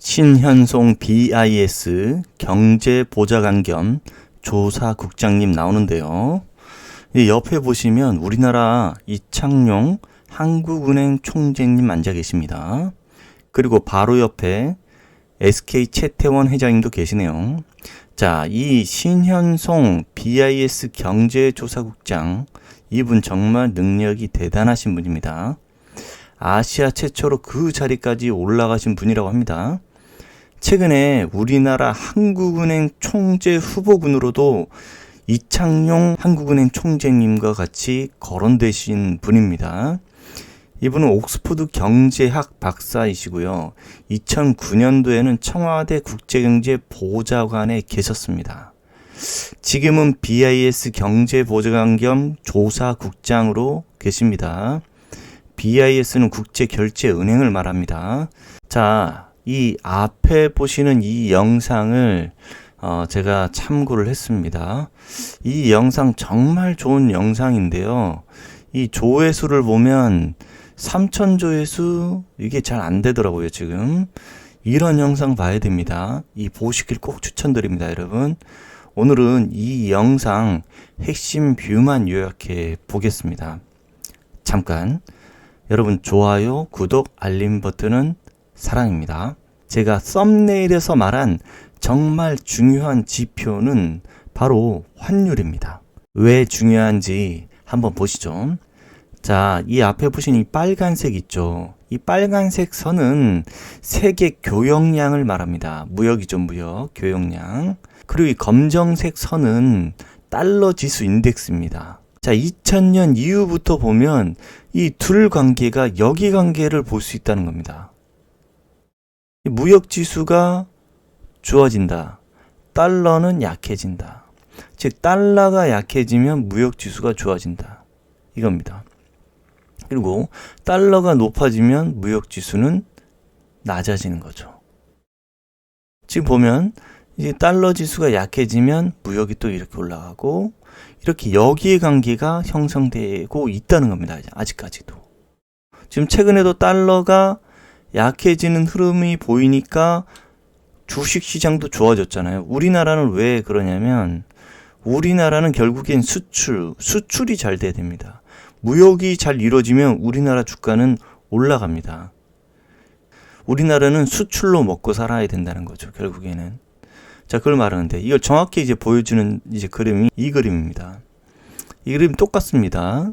신현송 BIS 경제보좌관 겸 조사국장님 나오는데요. 옆에 보시면 우리나라 이창용 한국은행 총재님 앉아 계십니다. 그리고 바로 옆에 SK 최태원 회장님도 계시네요. 자, 이 신현송 BIS 경제조사국장, 이분 정말 능력이 대단하신 분입니다. 아시아 최초로 그 자리까지 올라가신 분이라고 합니다. 최근에 우리나라 한국은행 총재 후보군으로도 이창용 한국은행 총재님과 같이 거론되신 분입니다. 이분은 옥스퍼드 경제학 박사이시고요. 2009년도에는 청와대 국제경제보좌관에 계셨습니다. 지금은 BIS 경제보좌관 겸 조사국장으로 계십니다. BIS는 국제결제은행을 말합니다. 자, 이 앞에 보시는 이 영상을 제가 참고를 했습니다. 이 영상 정말 좋은 영상인데요. 이 조회수를 보면 3,000 조회수 이게 잘 안 되더라고요. 지금 이런 영상 봐야 됩니다. 이 보시길 꼭 추천드립니다, 여러분. 오늘은 이 영상 핵심 뷰만 요약해 보겠습니다. 잠깐, 여러분 좋아요, 구독, 알림 버튼은 사랑입니다. 제가 썸네일에서 말한 정말 중요한 지표는 바로 환율입니다. 왜 중요한지 한번 보시죠. 자, 이 앞에 보신 이 빨간색 있죠? 이 빨간색 선은 세계 교역량을 말합니다. 무역이죠, 무역, 교역량. 그리고 이 검정색 선은 달러 지수 인덱스입니다. 자, 2000년 이후부터 보면 이 둘 관계가 역의 관계를 볼 수 있다는 겁니다. 무역 지수가 좋아진다. 달러는 약해진다. 즉, 달러가 약해지면 무역 지수가 좋아진다. 이겁니다. 그리고 달러가 높아지면 무역 지수는 낮아지는 거죠. 지금 보면 이제 달러 지수가 약해지면 무역이 또 이렇게 올라가고 이렇게 역의 관계가 형성되고 있다는 겁니다. 아직까지도. 지금 최근에도 달러가 약해지는 흐름이 보이니까 주식시장도 좋아졌잖아요. 우리나라는 왜 그러냐면 우리나라는 결국엔 수출이 잘 돼야 됩니다. 무역이 잘 이루어지면 우리나라 주가는 올라갑니다. 우리나라는 수출로 먹고 살아야 된다는 거죠, 결국에는. 자, 그걸 말하는데 이걸 정확히 이제 보여주는 이제 그림이 이 그림입니다. 이 그림 똑같습니다.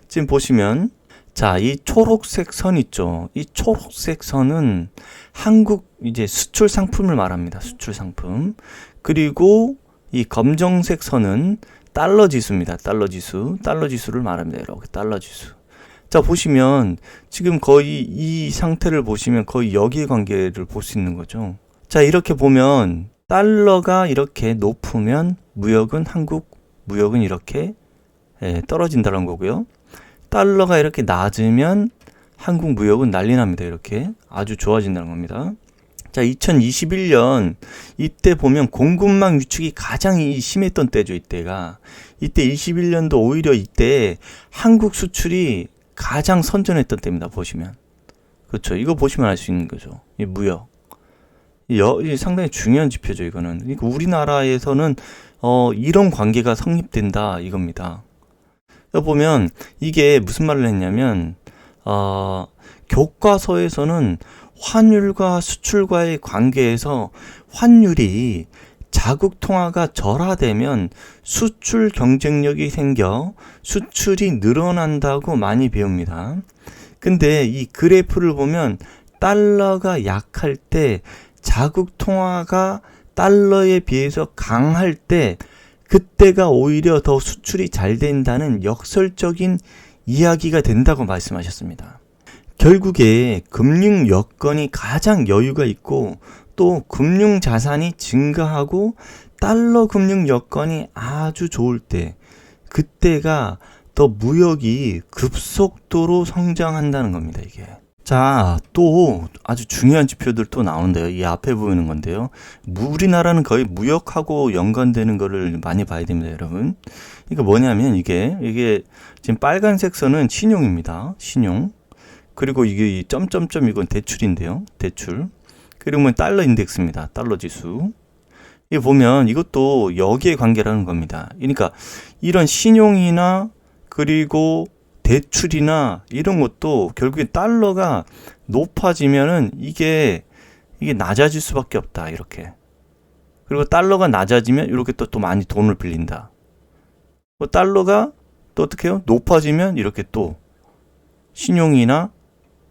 지금 보시면 자, 이 초록색 선 있죠. 이 초록색 선은 한국 이제 수출 상품을 말합니다. 수출 상품. 그리고 이 검정색 선은 달러 지수입니다. 달러 지수를 말합니다. 이렇게 달러 지수. 자, 보시면 지금 거의 이 상태를 보시면 거의 역의 관계를 볼 수 있는 거죠. 자, 이렇게 보면 달러가 이렇게 높으면 한국 무역은 이렇게 떨어진다는 거고요. 달러가 이렇게 낮으면 한국 무역은 난리 납니다. 이렇게 아주 좋아진다는 겁니다. 자, 2021년 이때 보면 공급망 위축이 가장 심했던 때죠. 이때 21년도 오히려 이때 한국 수출이 가장 선전했던 때입니다. 보시면 그렇죠. 이거 보시면 알 수 있는 거죠. 이 무역 이 상당히 중요한 지표죠. 이거는 그러니까 우리나라에서는 이런 관계가 성립된다 이겁니다. 보면 이게 무슨 말을 했냐면 교과서에서는 환율과 수출과의 관계에서 환율이 자국 통화가 절하되면 수출 경쟁력이 생겨 수출이 늘어난다고 많이 배웁니다. 근데 이 그래프를 보면 달러가 약할 때 자국 통화가 달러에 비해서 강할 때 그때가 오히려 더 수출이 잘 된다는 역설적인 이야기가 된다고 말씀하셨습니다. 결국에 금융 여건이 가장 여유가 있고 또 금융 자산이 증가하고 달러 금융 여건이 아주 좋을 때 그때가 더 무역이 급속도로 성장한다는 겁니다. 이게. 자, 또 아주 중요한 지표들 또 나오는데요. 이 앞에 보이는 건데요. 우리나라는 거의 무역하고 연관되는 거를 많이 봐야 됩니다, 여러분. 이거 뭐냐면 이게 지금 빨간색 선은 신용입니다. 신용. 그리고 이게 이 점점점 이건 대출인데요. 대출. 그러면 달러 인덱스입니다. 달러 지수. 이 보면 이것도 역의 관계라는 겁니다. 그러니까 이런 신용이나 그리고 대출이나 이런 것도 결국에 달러가 높아지면은 이게 낮아질 수밖에 없다. 이렇게. 그리고 달러가 낮아지면 이렇게 또 많이 돈을 빌린다. 달러가 또 어떻게 해요? 높아지면 이렇게 또 신용이나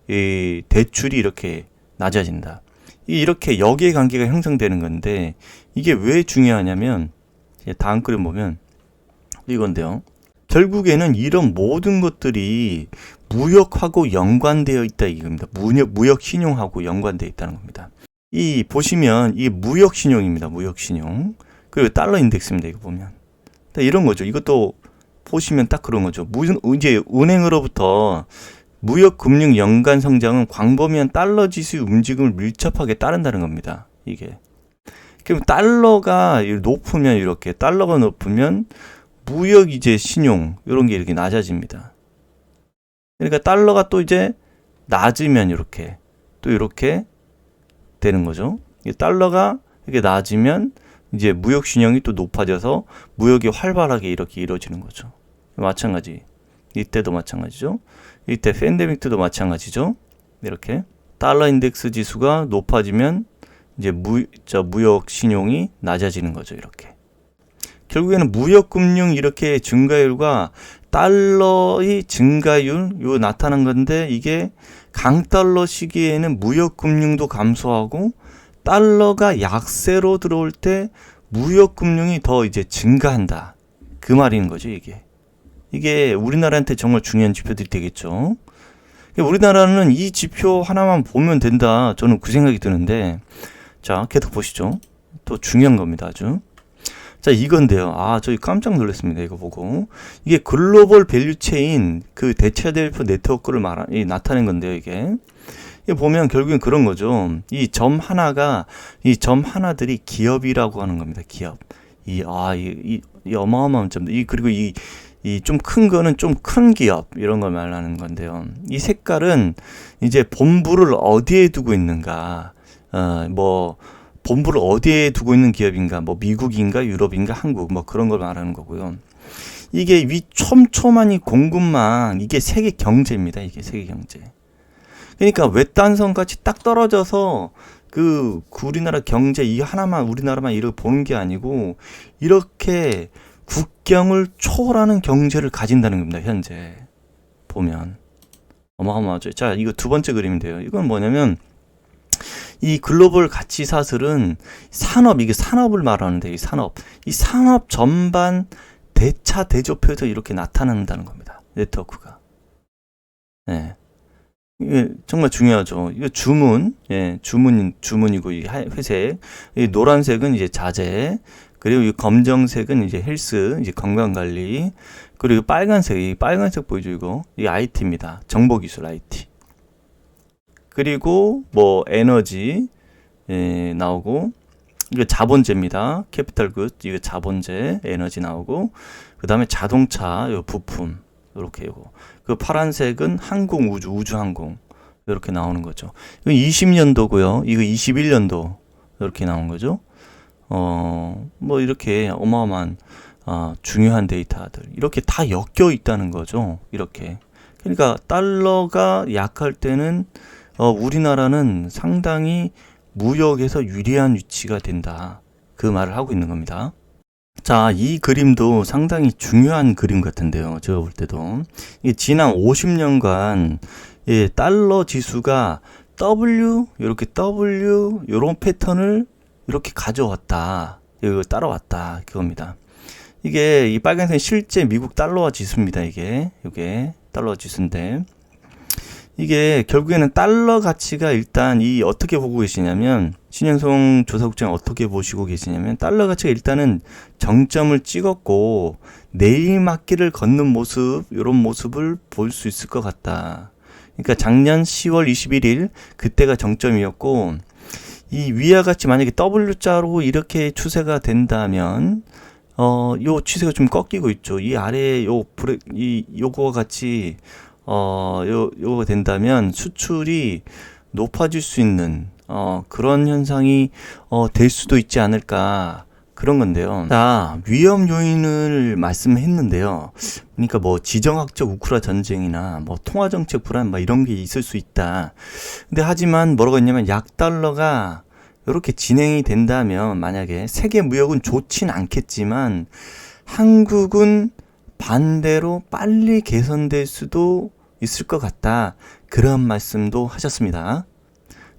이 대출이 이렇게 낮아진다. 이렇게 역의 관계가 형성되는 건데 이게 왜 중요하냐면 다음 그림 보면 이건데요. 결국에는 이런 모든 것들이 무역하고 연관되어 있다 이겁니다. 무역 신용하고 연관되어 있다는 겁니다. 이 보시면 이 무역 신용입니다. 무역 신용. 그리고 달러 인덱스입니다. 이거 보면. 이런 거죠. 이것도 보시면 딱 그런 거죠. 이제 은행으로부터 무역 금융 연간 성장은 광범위한 달러 지수의 움직임을 밀접하게 따른다는 겁니다. 이게. 그럼 달러가 높으면 이렇게 달러가 높으면 무역 이제 신용 이런 게 이렇게 낮아집니다. 그러니까 달러가 또 이제 낮으면 이렇게 또 이렇게 되는 거죠. 달러가 이렇게 낮으면 이제 무역 신용이 또 높아져서 무역이 활발하게 이렇게 이루어지는 거죠. 마찬가지. 이때도 마찬가지죠. 이때 팬데믹 때도 마찬가지죠. 이렇게 달러 인덱스 지수가 높아지면 이제 무역 신용이 낮아지는 거죠. 이렇게. 결국에는 무역 금융 이렇게 증가율과 달러의 증가율 요 나타난 건데 이게 강달러 시기에는 무역 금융도 감소하고 달러가 약세로 들어올 때 무역 금융이 더 이제 증가한다. 그 말인 거죠, 이게. 이게 우리나라한테 정말 중요한 지표들이 되겠죠. 우리나라는 이 지표 하나만 보면 된다. 저는 그 생각이 드는데, 자, 계속 보시죠. 또 중요한 겁니다, 아주. 자, 이건데요. 저희 깜짝 놀랐습니다. 이거 보고. 이게 글로벌 밸류 체인 그 대차대표 네트워크를 나타낸 건데요, 이게. 이게 보면 결국엔 그런 거죠. 이 점 하나들이 기업이라고 하는 겁니다. 기업. 이 어마어마한 점. 그리고 이 좀 큰 거는 좀 큰 기업 이런 걸 말하는 건데요. 이 색깔은 이제 본부를 어디에 두고 있는가, 본부를 어디에 두고 있는 기업인가, 미국인가, 유럽인가, 한국, 그런 걸 말하는 거고요. 이게 위 촘촘한 이 공급망, 이게 세계 경제입니다. 이게 세계 경제. 그러니까 외딴섬 같이 딱 떨어져서 우리나라 경제 이 하나만 우리나라만 이렇게 보는 게 아니고 이렇게 국경을 초월하는 경제를 가진다는 겁니다. 현재 보면 어마어마하죠. 자, 이거 두 번째 그림인데요. 이건 뭐냐면 이 글로벌 가치 사슬은 이게 산업을 말하는데 이 산업 전반 대차 대조표에서 이렇게 나타난다는 겁니다. 네트워크가. 네. 이게 정말 중요하죠. 이거 주문이고 이 회색, 이 노란색은 이제 자재, 그리고 이 검정색은 이제 헬스, 이제 건강 관리, 그리고 빨간색 보이죠 이거? 이 IT입니다. 정보기술 IT. 그리고 에너지 나오고 이거 자본재입니다. 캐피탈 굿 이거 자본재 에너지 나오고 그 다음에 자동차 요 부품 이렇게 이거 그 파란색은 항공 우주항공 이렇게 나오는 거죠. 이거 20년도고요. 이거 21년도 이렇게 나온 거죠. 이렇게 어마어마한 중요한 데이터들 이렇게 다 엮여 있다는 거죠. 이렇게. 그러니까 달러가 약할 때는 우리나라는 상당히 무역에서 유리한 위치가 된다. 그 말을 하고 있는 겁니다. 자, 이 그림도 상당히 중요한 그림 같은데요. 제가 볼 때도. 지난 50년간 달러 지수가 이렇게 요런 패턴을 이렇게 가져왔다. 이거 따라왔다. 그겁니다. 이게 이 빨간색은 실제 미국 달러화 지수입니다. 이게 달러화 지수인데 이게 결국에는 달러 가치가 일단 어떻게 보고 계시냐면 신현송 조사국장 어떻게 보시고 계시냐면 달러 가치가 일단은 정점을 찍었고 내리막길을 걷는 모습 이런 모습을 볼 수 있을 것 같다. 그러니까 작년 10월 21일 그때가 정점이었고 이 위와 같이 만약에 W자로 이렇게 추세가 된다면 요 추세가 좀 꺾이고 있죠. 이 아래에 요거와 같이 요거가 된다면 수출이 높아질 수 있는 그런 현상이 될 수도 있지 않을까 그런 건데요. 자, 위험 요인을 말씀했는데요. 그러니까 뭐 지정학적 우크라 전쟁이나 뭐 통화 정책 불안 뭐 이런 게 있을 수 있다. 근데 하지만 뭐라고 했냐면 약달러가 이렇게 진행이 된다면 만약에 세계 무역은 좋진 않겠지만 한국은 반대로 빨리 개선될 수도 있을 것 같다. 그런 말씀도 하셨습니다.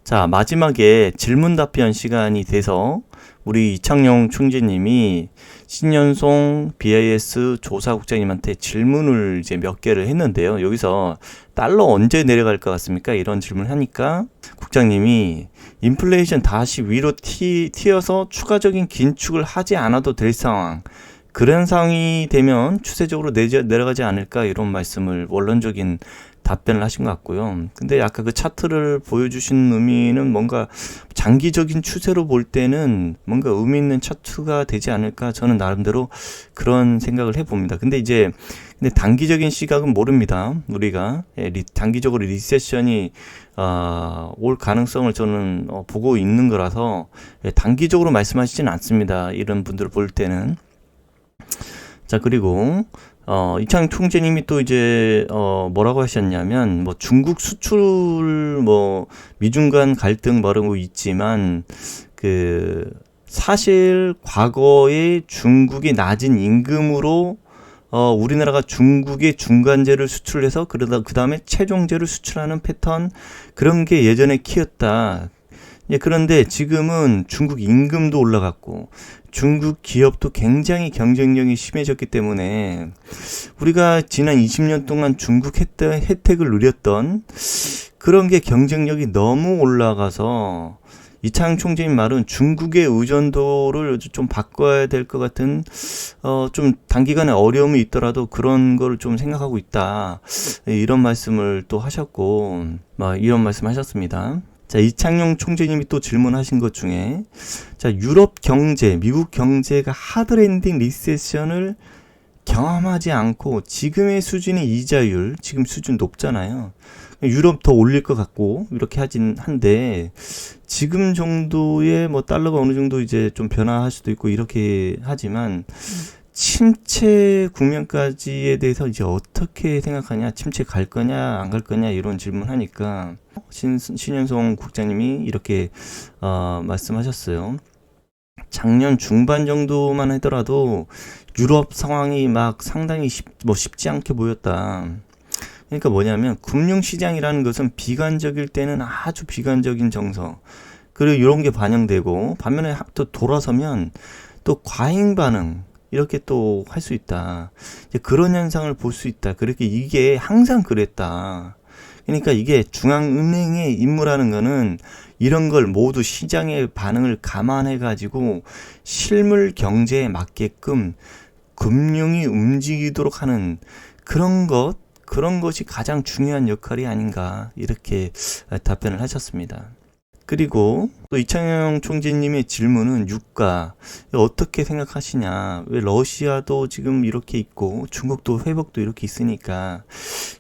자, 마지막에 질문 답변 시간이 돼서 우리 이창용 총재님이 신년송 BIS 조사국장님한테 질문을 이제 몇 개를 했는데요. 여기서 달러 언제 내려갈 것 같습니까? 이런 질문을 하니까 국장님이 인플레이션 다시 위로 튀어서 추가적인 긴축을 하지 않아도 될 상황, 그런 상황이 되면 추세적으로 내려가지 않을까 이런 말씀을 원론적인 답변을 하신 것 같고요. 근데 아까 그 차트를 보여주신 의미는 뭔가 장기적인 추세로 볼 때는 뭔가 의미 있는 차트가 되지 않을까 저는 나름대로 그런 생각을 해봅니다. 근데 단기적인 시각은 모릅니다. 우리가 단기적으로 리세션이 올 가능성을 저는 보고 있는 거라서 단기적으로 말씀하시진 않습니다. 이런 분들을 볼 때는. 자, 그리고 이창용 총재님이 또 이제 뭐라고 하셨냐면 뭐 중국 수출 뭐 미중 간 갈등 뭐 이런 거 있지만 그 사실 과거에 중국이 낮은 임금으로 우리나라가 중국에 중간재를 수출해서 그러다 그 다음에 최종재를 수출하는 패턴, 그런 게 예전에 키였다. 그런데 지금은 중국 임금도 올라갔고 중국 기업도 굉장히 경쟁력이 심해졌기 때문에 우리가 지난 20년 동안 중국 혜택을 누렸던 그런 게 경쟁력이 너무 올라가서 이창용 총재님 말은 중국의 의존도를 좀 바꿔야 될 것 같은 좀 단기간에 어려움이 있더라도 그런 걸 좀 생각하고 있다, 이런 말씀을 또 하셨고 이런 말씀 하셨습니다. 자, 이창용 총재님이 또 질문하신 것 중에, 자, 유럽 경제, 미국 경제가 하드랜딩 리세션을 경험하지 않고 지금의 수준의 이자율, 지금 수준 높잖아요. 유럽 더 올릴 것 같고 이렇게 하진 한데 지금 정도의 뭐 달러가 어느 정도 이제 좀 변화할 수도 있고 이렇게 하지만 침체 국면까지에 대해서 이제 어떻게 생각하냐, 침체 갈 거냐 안 갈 거냐 이런 질문하니까 신현송 국장님이 이렇게 말씀하셨어요. 작년 중반 정도만 하더라도 유럽 상황이 막 상당히 쉽지 않게 보였다. 그러니까 뭐냐면 금융시장이라는 것은 비관적일 때는 아주 비관적인 정서, 그리고 이런 게 반영되고 반면에 또 돌아서면 또 과잉 반응 이렇게 또 할 수 있다. 이제 그런 현상을 볼 수 있다. 그렇게 이게 항상 그랬다. 그러니까 이게 중앙은행의 임무라는 거는 이런 걸 모두 시장의 반응을 감안해 가지고 실물 경제에 맞게끔 금융이 움직이도록 하는 그런 것이 가장 중요한 역할이 아닌가, 이렇게 답변을 하셨습니다. 그리고 또 이창용 총재님의 질문은 유가 어떻게 생각하시냐, 왜 러시아도 지금 이렇게 있고 중국도 회복도 이렇게 있으니까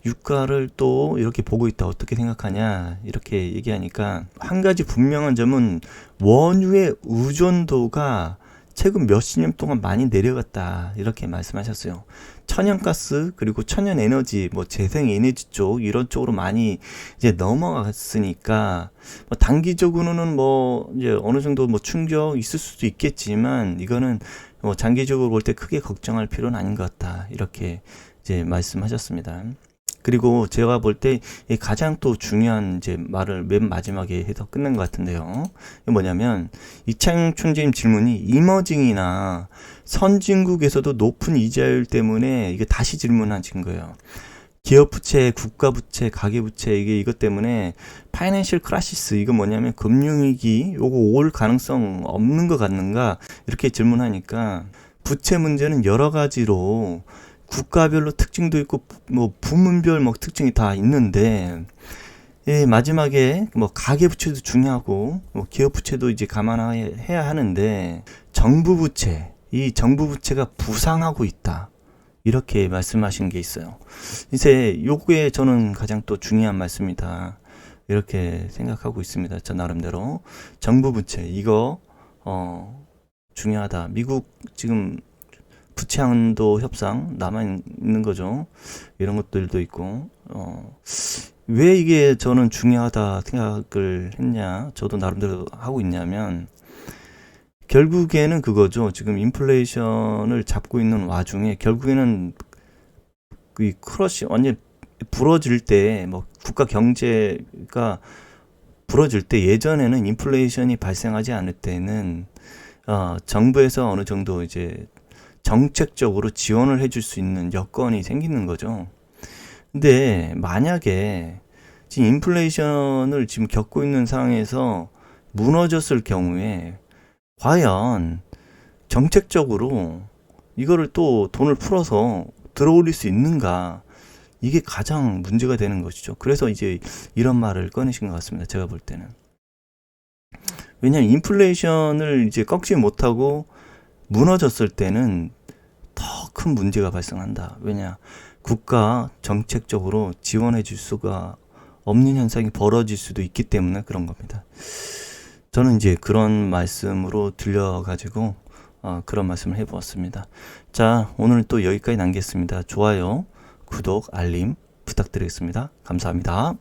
유가를 또 이렇게 보고 있다, 어떻게 생각하냐 이렇게 얘기하니까, 한 가지 분명한 점은 원유의 의존도가 최근 몇십 년 동안 많이 내려갔다, 이렇게 말씀하셨어요. 천연가스 그리고 천연에너지, 뭐 재생에너지 쪽 이런 쪽으로 많이 이제 넘어갔으니까 단기적으로는 이제 어느 정도 충격 있을 수도 있겠지만 이거는 장기적으로 볼 때 크게 걱정할 필요는 아닌 것 같다, 이렇게 이제 말씀하셨습니다. 그리고 제가 볼 때 가장 또 중요한 이제 말을 맨 마지막에 해서 끝낸 것 같은데요. 이게 뭐냐면 이창용 총재님 질문이 이머징이나 선진국에서도 높은 이자율 때문에 이게 다시 질문하신 거예요. 기업 부채, 국가 부채, 가계 부채, 이것 때문에 파이낸셜 크라시스, 이거 뭐냐면 금융위기 요거 올 가능성 없는 것 같는가, 이렇게 질문하니까 부채 문제는 여러 가지로 국가별로 특징도 있고 부문별 특징이 다 있는데, 마지막에 가계 부채도 중요하고 기업 부채도 이제 감안해야 하는데, 정부 부채, 이 정부 부채가 부상하고 있다, 이렇게 말씀하신 게 있어요. 이제 요게 저는 가장 또 중요한 말씀이다. 이렇게 생각하고 있습니다. 저 나름대로. 정부 부채, 이거, 중요하다. 미국 지금 부채 한도 협상 남아있는 거죠. 이런 것들도 있고, 왜 이게 저는 중요하다 생각을 했냐, 저도 나름대로 하고 있냐면, 결국에는 그거죠. 지금 인플레이션을 잡고 있는 와중에, 결국에는 그 크러쉬, 완전 부러질 때, 뭐, 국가 경제가 부러질 때, 예전에는 인플레이션이 발생하지 않을 때는, 정부에서 어느 정도 이제 정책적으로 지원을 해줄 수 있는 여건이 생기는 거죠. 근데 만약에 지금 인플레이션을 지금 겪고 있는 상황에서 무너졌을 경우에 과연 정책적으로 이거를 또 돈을 풀어서 들어올릴 수 있는가? 이게 가장 문제가 되는 것이죠. 그래서 이제 이런 말을 꺼내신 것 같습니다. 제가 볼 때는. 왜냐하면 인플레이션을 이제 꺾지 못하고 무너졌을 때는 더 큰 문제가 발생한다. 왜냐? 국가 정책적으로 지원해 줄 수가 없는 현상이 벌어질 수도 있기 때문에 그런 겁니다. 저는 이제 그런 말씀으로 들려가지고 그런 말씀을 해보았습니다. 자, 오늘 또 여기까지 남겠습니다. 좋아요, 구독, 알림 부탁드리겠습니다. 감사합니다.